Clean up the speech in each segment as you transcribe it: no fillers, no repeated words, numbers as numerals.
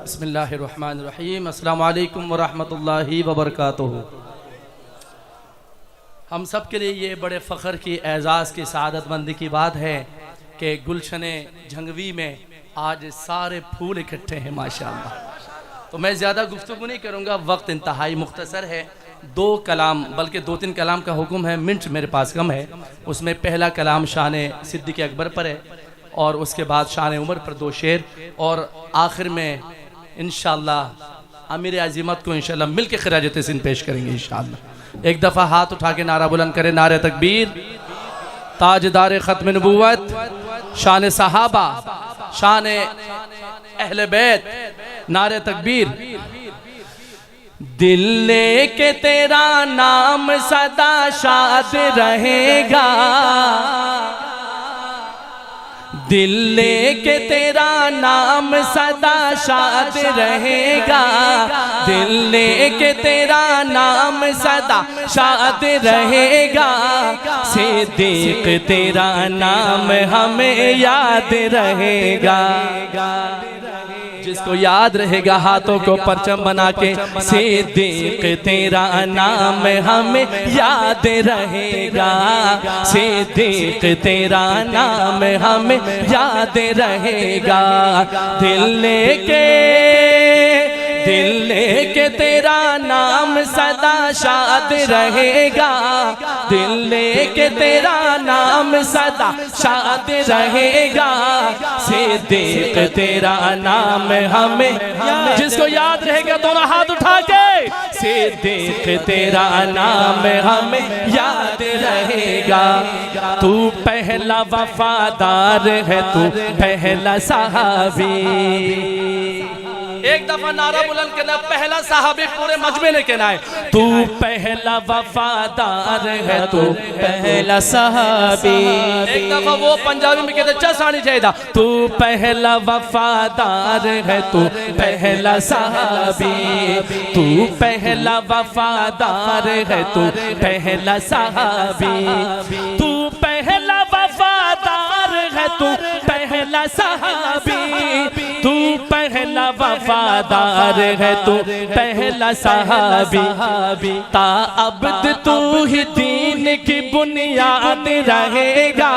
बिस्मिल्लाहिर्रहमानिर्रहीम। अस्सलामु अलैकुम वरहमतुल्लाहि वबरकातुहू। हम सब के लिए ये बड़े फ़ख्र की, एज़ाज़ की, सआदतमंदी की बात है कि गुलशने झंगवी में आज सारे फूल इकट्ठे हैं माशाअल्लाह। तो मैं ज़्यादा गुफ्तगू नहीं करूँगा, वक्त इंतहाई मुख्तसर है। दो कलाम बल्कि दो तीन कलाम का हुक्म है, मिनट मेरे पास कम है। उसमें पहला कलाम शान सिद्दीक़ अकबर पर है और उसके बाद शान उमर पर दो शेर, और आखिर में इंशाअल्लाह अमीर अज़ीमत को इंशाअल्लाह मिल के खिराजत सिंध पेश करेंगे इंशाअल्लाह। एक दफ़ा हाथ उठा के नारा बुलंद करें, नारे तकबीर। ताजदार ख़त्म नबूवत, शान सहाबा, शान अहले बैत, नारे तकबीर। दिल लेके तेरा नाम सदा शाद रहेगा, दिल लेके तेरा नाम सदा शाद रहेगा, दिल लेके तेरा नाम सदा शाद रहेगा। सिद्दीक़ तेरा नाम हमें याद रहेगा, जिसको याद रहेगा हाथों को परचम बना के। सिद्दीक़ तेरा नाम हमें याद रहेगा, सिद्दीक़ तेरा नाम हमें याद रहेगा। दिल लेके तेरा नाम सदा शाद रहेगा, दिल लेके तेरा नाम सदा शाद रहेगा। सिद्दीक़ तेरा नाम हमें, जिसको याद रहेगा दोनों हाथ उठा के। सिद्दीक़ तेरा नाम हमें याद रहेगा। तू पहला वफादार है, तू पहला सहाबी। एक दफा नारा बुलंद करना, पहला सहाबी पूरे मजमे ने कहना है। तू पहला वफादार है, तू पहला सहाबी। एक दफा वो पंजाबी में कहते चसानी चाहिए। तू पहला वफादार है, तू पहला सहाबी। तू पहला वफादार है, तू पहला सहाबी। तू पहला वफादार है, तू पहला सहाबी। तू पहला वफादार है, तू पहला सहाबी। ता अब्द तू ही दीन की बुनियाद रहेगा,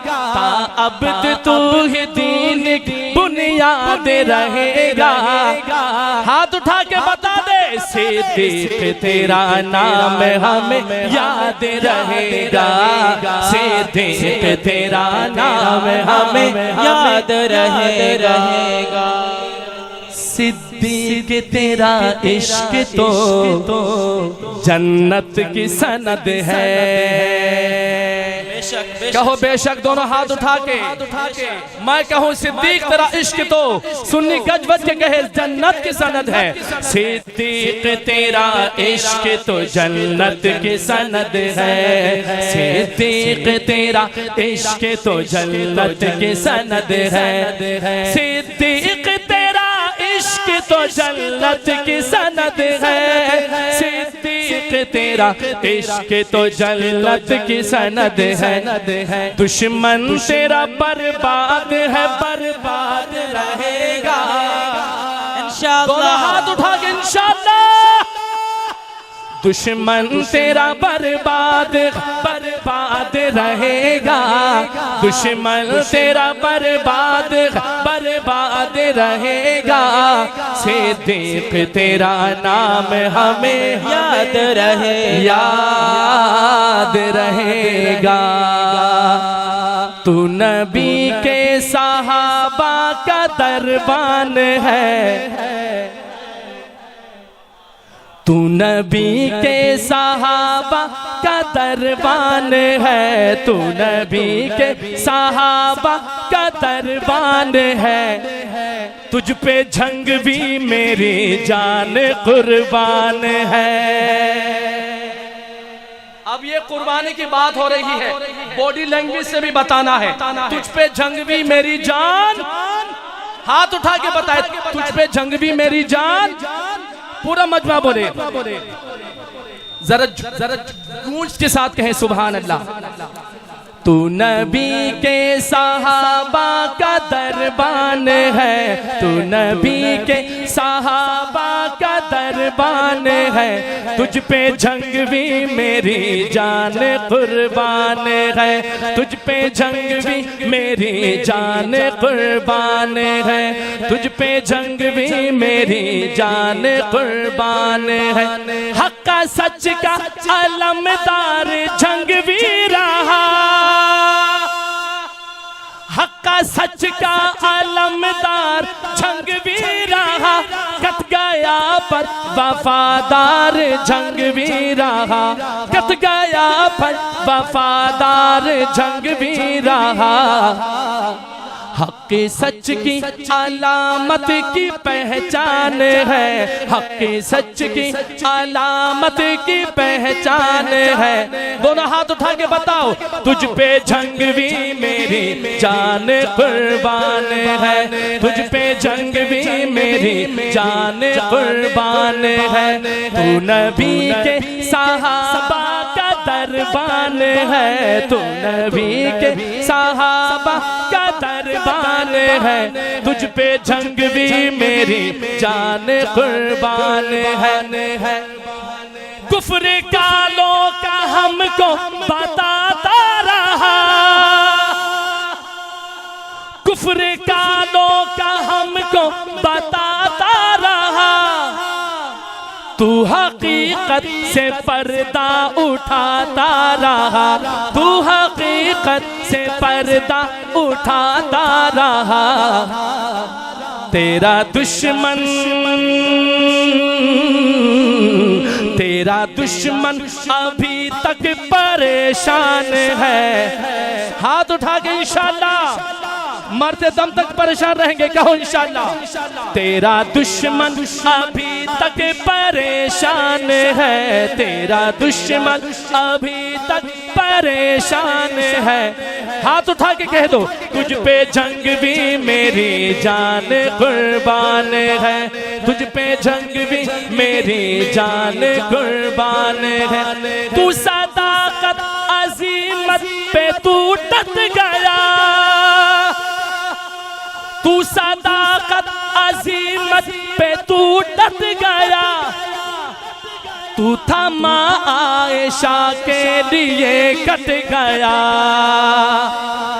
ता अब्द तू ही दीन की बुनियाद रहेगा। हाथ उठा के बता दे, सिद्दीक़ तेरा नाम हमें याद रहेगा, सिद्दीक़ तेरा नाम हमें याद रहेगा। सिद्दीक़ तेरा इश्क तो जन्नत की सनद है। कहो बेशक, दोनों हाथ उठा के। मैं कहूँ सिद्दीक़ तेरा इश्क तो, सुन्नी गजवज के कहे जन्नत की सनद है। सिद्दीक़ तेरा इश्क तो जन्नत की सनद है, सिद्दीक़ तेरा इश्क तो जन्नत की सनद है। सिद्दीक़ तेरा इश्क तो जन्नत की सनद है, सिद्दीक़ तेरा इश्क तो जन्नत की सनद है। दुश्मन तेरा बर्बाद है, बर्बाद रहेगा इंशाअल्लाह। दोनों हाथ उठा के इंशाअल्लाह। दुश्मन तेरा बर्बाद बर्बाद रहेगा, दुश्मन तेरा बर्बाद बर्बाद रहेगा। सिद्दीक़ तेरा नाम हमें याद रहेगा। तू नबी के सहाबा का दरबान है, तू नबी के सहाबा का दरबान है, तू नबी के सहाबा का दरबान है। तुझ पे झंग भी मेरी जान कुर्बान है। अब ये कुर्बानी की बात हो रही है, बॉडी लैंग्वेज से भी बताना है। तुझ पे झंग भी मेरी जान, हाथ उठा के बताए, तुझ पे झंग भी मेरी जान। पूरा मजमा बोले, जरा गूंज के साथ कहें सुभान अल्लाह। तू नबी के सहाबा का दरबान है, तू नबी के सहाबा का दरबान है, तुझ पे जंग भी मेरी जान कुर्बान है, तुझ पे जंग भी मेरी जान कुर्बान है, तुझ पे जंग भी मेरी जान कुर्बान है। हक का सच का अलमदार जंग भी रहा, हक का सच का अलमदार जंग भी रहा, कट गया पर वफादार जंग भी रहा, कट गया पर वफादार जंग भी रहा। हक सच की अलामत की पहचान है, हक सच की अलामत की पहचान है। दोनों हाथ उठा के बताओ, तुझ पे जंग भी मेरी जान कुर्बान है, तुझ पे जंग भी मेरी जान कुर्बान है। तू नबी के सहाबा का दरबान है, तू नबी के सहाबा का दरबान है, तुझ पे जंग भी मेरी जान कुर्बान है। कुफ्र कालों का हमको बताता रहा, कुफ्र कालों का हमको बताता रहा, तू हकीकत से पर्दा उठाता रहा, तू हकीकत से पर्दा उठाता रहा। तेरा दुश्मन, तेरा दुश्मन अभी तक परेशान है। हाथ उठा के इंशाअल्लाह मरते दम तक परेशान रहेंगे, कहो इंशाअल्लाह। तेरा दुश्मन अभी तक परेशान है, तेरा दुश्मन अभी तक परेशान है। हाथ उठा के कह दो, तुझ पे जंग भी मेरी जान कुर्बान है, तुझ पे जंग भी मेरी जान कुर्बान है। तू सदाकत अजीमत पे तू डट गया, तू सदाकत अजीमत पे तू डट गया, तू थमा आयशा के लिए कट गया,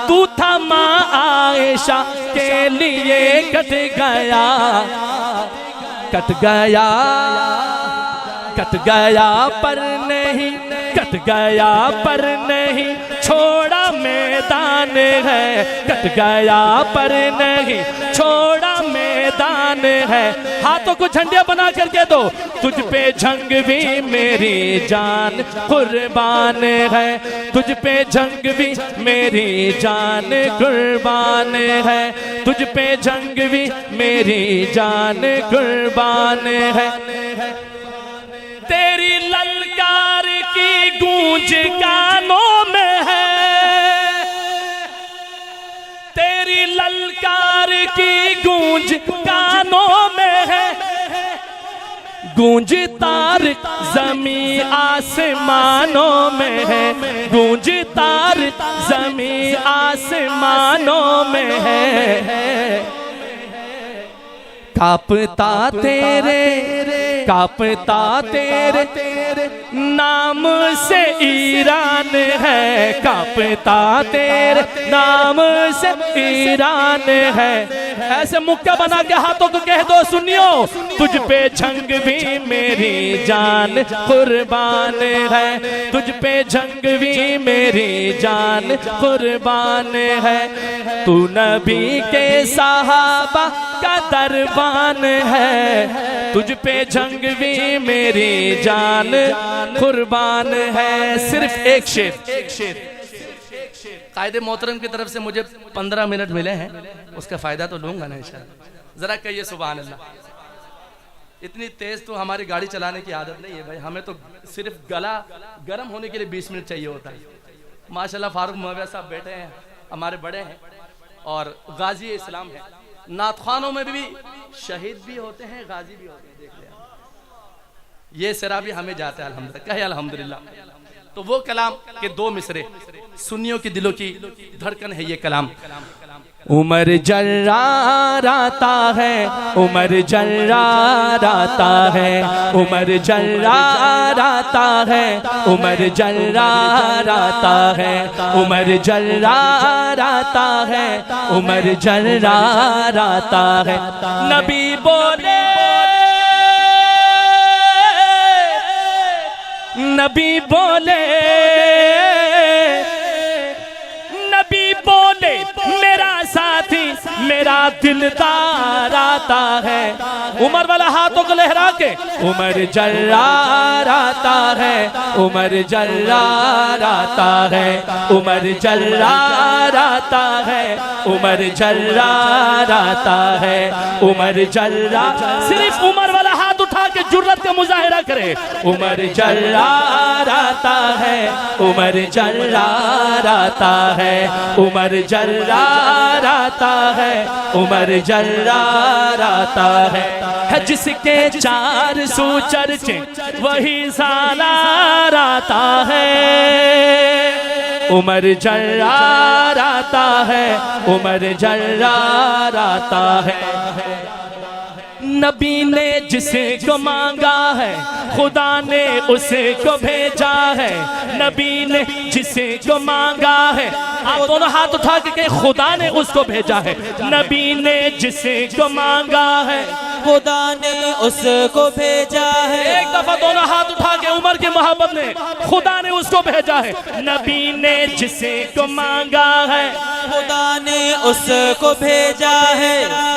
तू थमा आयशा के लिए कट गया, कट गया, कट गया पर नहीं, कट गया पर नहीं छोड़ा मैदान है, कट गया पर नहीं छोड़ा मैदान है। हाथों को झंडियां बना कर कह दो, तुझ पे जंग भी मेरी जान कुर्बान है, तुझ पे जंग भी मेरी जान कुर्बान है, तुझ पे जंग भी मेरी जान कुर्बान है। तेरी ललकार की गूंज कानों में है, तेरी ललकार की गूंज कानों में है, गूंज तार जमी आसमानों में है, गूंज तार जमी आसमानों में है। कांपता तेरे, कांपता तेरे नाम से ईरान है, कांपता तेरे नाम से ईरान है। ऐसे मुक्का बना के हाथों को कह दो, सुनियो, तुझ पे जंग भी मेरी जान कुर्बान है, तुझ पे जंग भी मेरी जान कुर्बान है। तू नबी के सहाबा का दरबान है, तुझ पे जंग भी मेरी जान कुर्बान है। सिर्फ एक शेर, कायदे मोहतरम की तरफ से मुझे 15 मिनट मिले हैं, उसका फायदा तो लूंगा ना इंशाअल्लाह। जरा कहिए सुभान अल्लाह। इतनी तेज तो हमारी गाड़ी चलाने की आदत नहीं है भाई, हमें तो सिर्फ गला गर्म होने के लिए 20 मिनट चाहिए होता है। माशाल्लाह फारूक मुहव्वद साहब बैठे हैं, हमारे बड़े हैं और गाजी इस्लाम है। नातखानों में भी शहीद भी होते हैं, गाजी भी होते हैं, देख लिया। ये सिरा भी हमें जाता है अल्हम्दुलिल्लाह, कहे अल्हम्दुलिल्लाह। तो वो कलाम के 2 मिसरे, सुन्नियों की दिलों की धड़कन है ये कलाम। उमर जर्राता है, उमर जर्राता है, उमर जर्राता है, उमर जर्राता है, उमर जर्राता है, उमर जर्राता है। नबी बोले, नबी बोले, नबी बोले मेरा साथी मेरा दिलदार आता है। उमर वाला हाथों को लहरा के उमर जर्रार आता है, उमर जर्रार आता है, उमर जर्रार आता है, उमर जर्रार आता है, उमर जर्रार। सिर्फ उमर वाला हाथ उठा के जुर्रत का मुजाहिरा करे। उमर जर्रार आता है, उमर जर्रार आता है, उमर जर्रार आता है, उमर जर्रार आता है जिसके 400 चर्चे वही सालार आता है। उमर जर्रार आता है, उमर जर्रार आता है। नबी ने जिसको मांगा है खुदा ने उसे को भेजा है। नबी ने जिसे को मांगा है, आप दोनों हाथ उठा के कहें खुदा ने उसको भेजा है। नबी ने जिसे को मांगा है खुदा ने उसको भेजा है। एक दफा दोनों हाथ उठा के उमर की मोहब्बत ने खुदा ने उसको भेजा है। नबी ने जिसे को मांगा है खुदा ने उसको भेजा है।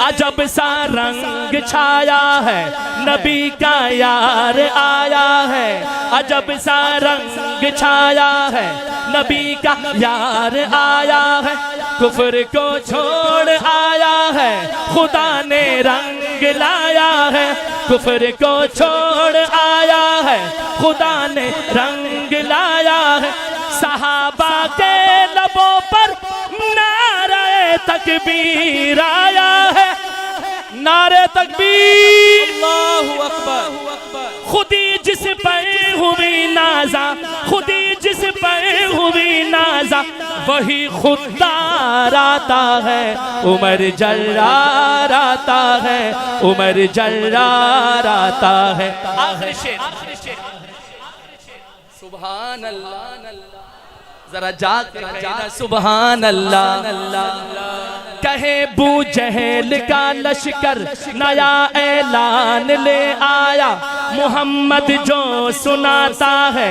अजब सा रंग छाया है नबी का यार आया है। अजब सा रंग छाया है नबी का यार आया है। कुफ्र को छोड़ आया है खुदा ने रंग लाया है। कुफ्र को छोड़ आया है खुदा ने रंग लाया है। सहाबा के लबों पर नारे तकबीर आया है। नारे तकबीर, अल्लाहु अकबर। खुदी जिस पर हुई नाजा, खुदी जिस पर हुई नाजा वही खुदार आता है। उमर जर्रार आता है, उमर जर्रार आता है। आखिरी शेर, सुभान अल्लाह, जरा जाकर कहना सुभान अल्लाह। कहे बू जहल का लश्कर नया ऐलान ले आया। मोहम्मद जो सुनाता है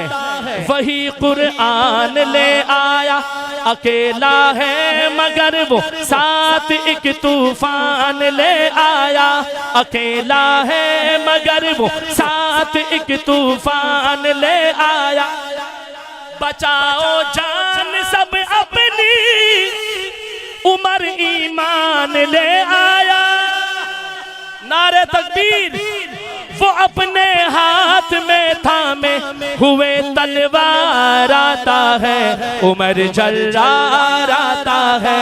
वही कुरान ले आया। अकेला है मगर वो साथ एक तूफान ले आया। अकेला है मगर वो साथ एक तूफान ले आया। बचाओ जान सब अपनी उमर ईमान ले आया। नारे तकबीर, वो अपने हाथ में थामे हुए तलवार आता है। उमर जर्रार आता है,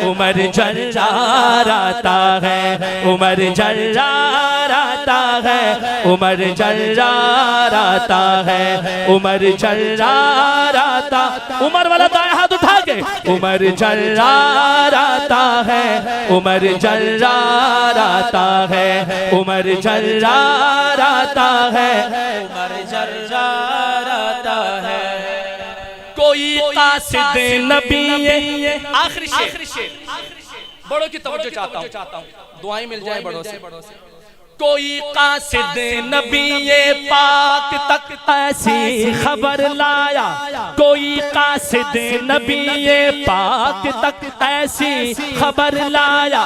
उमर जर्रार आता है, उमर जर्रार आता है, उमर जर्रार आता है, उमर जर्रार आता। उमर वाला दाएं हाथ उठा के उमर जर्रार आता है, उमर जर्रार आता है, उमर जर्रार आता है, उमर जर्रार आता है। कोई कासिद नबी। आखिरी शेर, बड़ों की तवज्जो चाहता हूँ, दुआएं मिल जाए बड़ों से। कोई कासिद नबी पाक तक ऐसी खबर लाया। कोई कासिद नबी पाक तक ऐसी खबर लाया।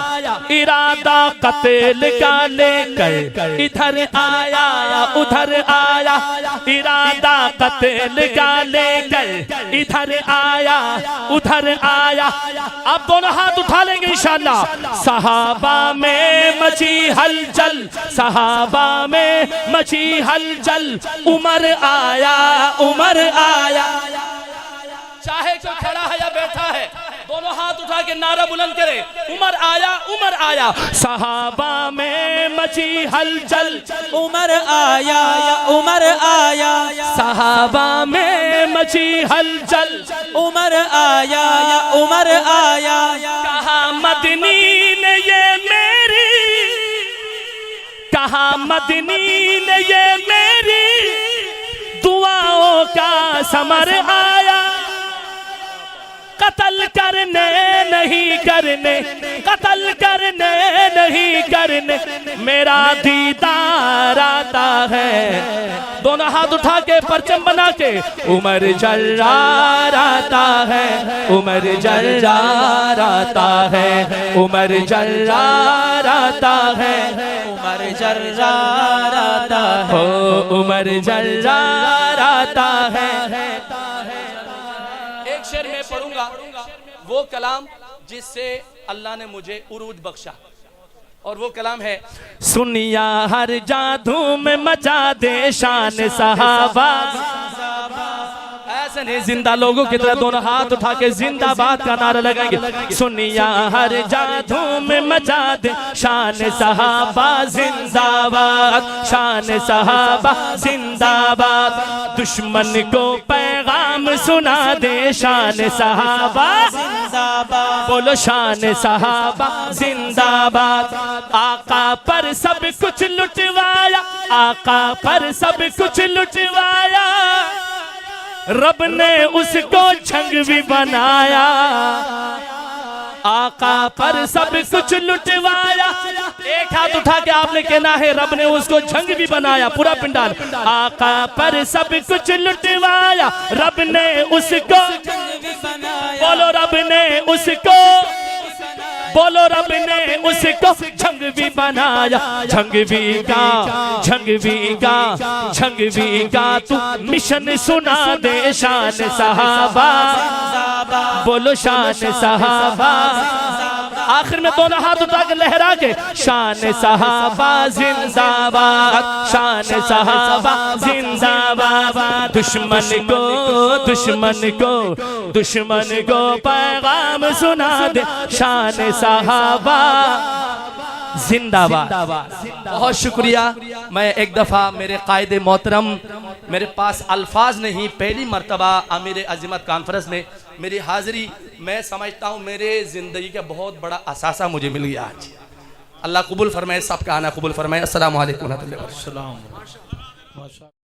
इरादा कत्ल का लेकर इधर आया उधर आया। इरादा कत्ल का लेकर इधर आया उधर आया। अब दोनों हाथ उठा लेंगे इंशाअल्लाह। सहाबा में मची हलचल, सहाबा में मची हलचल। उमर आया, उमर आया। चाहे जो खड़ा है या बैठा है, दोनों हाथ उठा के नारा बुलंद करे, उमर आया, उमर आया। सहाबा में मची हलचल, उमर आया, उमर आया। सहाबा में मची हलचल, उमर आया, उमर आया। कहा मदनी ने ये मेरी, कहा मदनी ने ये मेरी दुआओं का समर आया। कत्ल करने नहीं करने, कत्ल करने नहीं करने मेरा दीदार आता है। दोनों हाथ उठा के परचम बना के उमर जर्रार आता है, उमर जर्रार आता है, उमर जर्रार आता है, उमर जर्रार आता है, ओ उमर जर्रार आता है। एक शेर में पढ़ूंगा वो कलाम जिससे अल्लाह ने मुझे उरूज बख्शा, और वो कलाम है, सुनिया हर जादू में मचा दे शान सहाबा। ऐसे नहीं, जिंदा लोगों की तरह दोनों हाथ उठा के जिंदाबाद का नारा लगाएंगे। सुनिया हर जादू में मचा दे शान सहाबा जिंदाबाद, शान सहाबा जिंदाबाद। दुश्मन को पैगाम सुना दे शान सहाबा जिंदाबाद। बोलो शान सहाबा जिंदाबाद। आका पर सब कुछ लुटवाया, आका पर सब कुछ लुटवाया, रब ने उसको छंग भी बनाया। आका पर सब कुछ लुटवाया, एक हाथ उठा के आपने कहना है रब ने उसको झंग भी बनाया, पूरा पिंडाल। आका पर सब कुछ लुटवाया, रब ने उसको, बोलो रब ने उसको, बोलो रब ने उसको झंग भी बनाया। झंग भी का, झंग भी का, झंग भी का, तू मिशन सुना दे शान सहाबा, बोलो शान सहाबा। आखिर में दोनों हाथ उठा के लहरा के शान सहाबा जिंदाबाद, शान सहाबा जिंदाबाद। दुश्मन को, दुश्मन को, दुश्मन को पैगाम सुना दे शान सहाबा जिंदाबाद। बहुत शुक्रिया। मैं एक दफ़ा मेरे कायदे मोहतरम, मेरे पास अल्फाज नहीं, पहली मर्तबा अमीर अज़ीमत कॉन्फ्रेंस में मेरी हाज़िरी, मैं समझता हूँ मेरे ज़िंदगी का बहुत बड़ा असासा मुझे मिल गया आज। अल्लाह कबूल फरमाए, सबका आना कबूल फरमाए। अस्सलामु अलैकुम व रहमतुल्लाहि व बरकातहू।